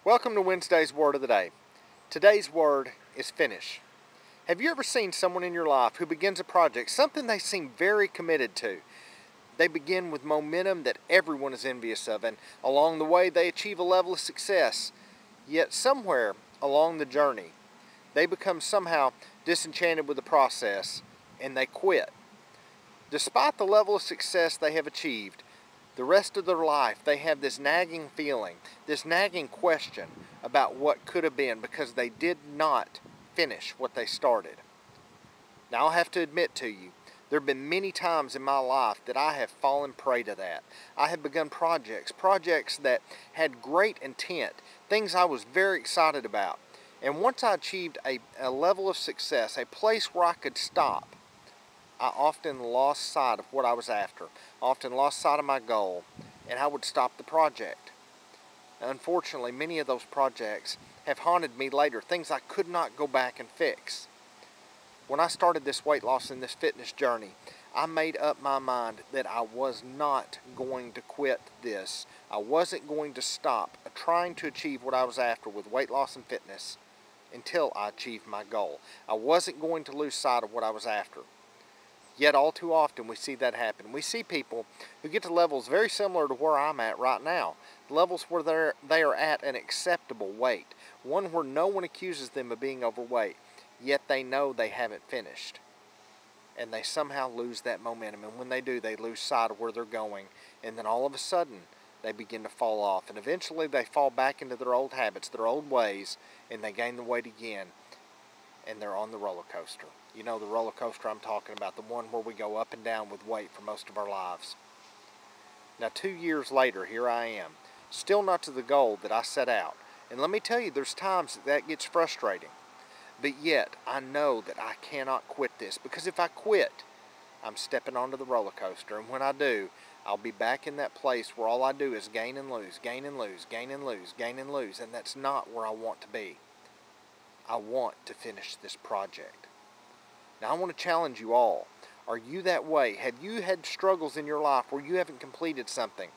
Welcome to Wednesday's Word of the Day. Today's word is finish. Have you ever seen someone in your life who begins a project, something they seem very committed to? They begin with momentum that everyone is envious of, and along the way they achieve a level of success. Yet somewhere along the journey, they become somehow disenchanted with the process and they quit. Despite the level of success they have achieved, the rest of their life they have this nagging feeling, this nagging question about what could have been because they did not finish what they started. Now I'll have to admit to you, there have been many times in my life that I have fallen prey to that. I have begun projects that had great intent, things I was very excited about. And once I achieved a level of success, a place where I could stop, I often lost sight of what I was after. I often lost sight of my goal, and I would stop the project. Unfortunately, many of those projects have haunted me later, things I could not go back and fix. When I started this weight loss and this fitness journey, I made up my mind that I was not going to quit this. I wasn't going to stop trying to achieve what I was after with weight loss and fitness until I achieved my goal. I wasn't going to lose sight of what I was after. Yet all too often we see that happen. We see people who get to levels very similar to where I'm at right now. Levels where they are at an acceptable weight. One where no one accuses them of being overweight. Yet they know they haven't finished. And they somehow lose that momentum. And when they do, they lose sight of where they're going. And then all of a sudden, they begin to fall off. And eventually they fall back into their old habits, their old ways, and they gain the weight again. And they're on the roller coaster. You know the roller coaster I'm talking about, the one where we go up and down with weight for most of our lives. Now 2 years later, here I am, still not to the goal that I set out. And let me tell you, there's times that gets frustrating. But yet, I know that I cannot quit this, because if I quit, I'm stepping onto the roller coaster. And when I do, I'll be back in that place where all I do is gain and lose, gain and lose, gain and lose, gain and lose. And that's not where I want to be. I want to finish this project. Now I want to challenge you all. Are you that way? Have you had struggles in your life where you haven't completed something?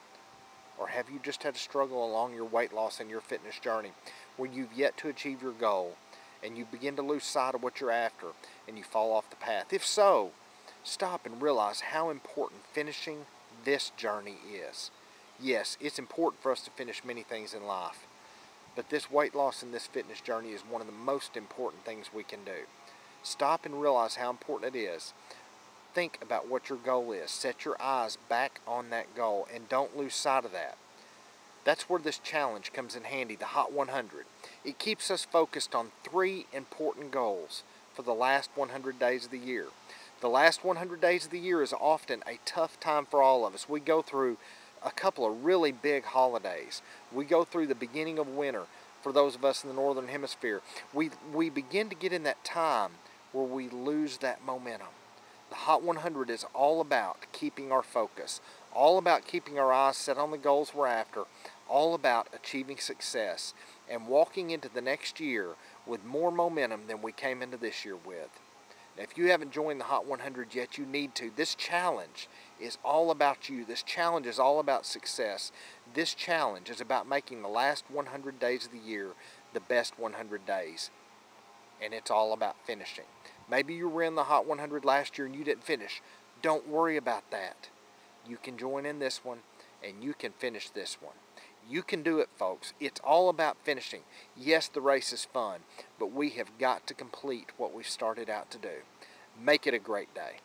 Or have you just had a struggle along your weight loss and your fitness journey where you've yet to achieve your goal and you begin to lose sight of what you're after and you fall off the path? If so, stop and realize how important finishing this journey is. Yes, it's important for us to finish many things in life. But this weight loss and this fitness journey is one of the most important things we can do. Stop and realize how important it is. Think about what your goal is. Set your eyes back on that goal and don't lose sight of that. That's where this challenge comes in handy, the Hot 100. It keeps us focused on 3 important goals for the last 100 days of the year. The last 100 days of the year is often a tough time for all of us. We go through a couple of really big holidays. We go through the beginning of winter for those of us in the northern hemisphere. We begin to get in that time where we lose that momentum. The Hot 100 is all about keeping our focus, all about keeping our eyes set on the goals we're after, all about achieving success and walking into the next year with more momentum than we came into this year with. Now, if you haven't joined the Hot 100 yet, you need to. This challenge is all about you. This challenge is all about success. This challenge is about making the last 100 days of the year the best 100 days. And it's all about finishing. Maybe you were in the Hot 100 last year and you didn't finish. Don't worry about that. You can join in this one and you can finish this one. You can do it, folks. It's all about finishing. Yes, the race is fun, but we have got to complete what we started out to do. Make it a great day.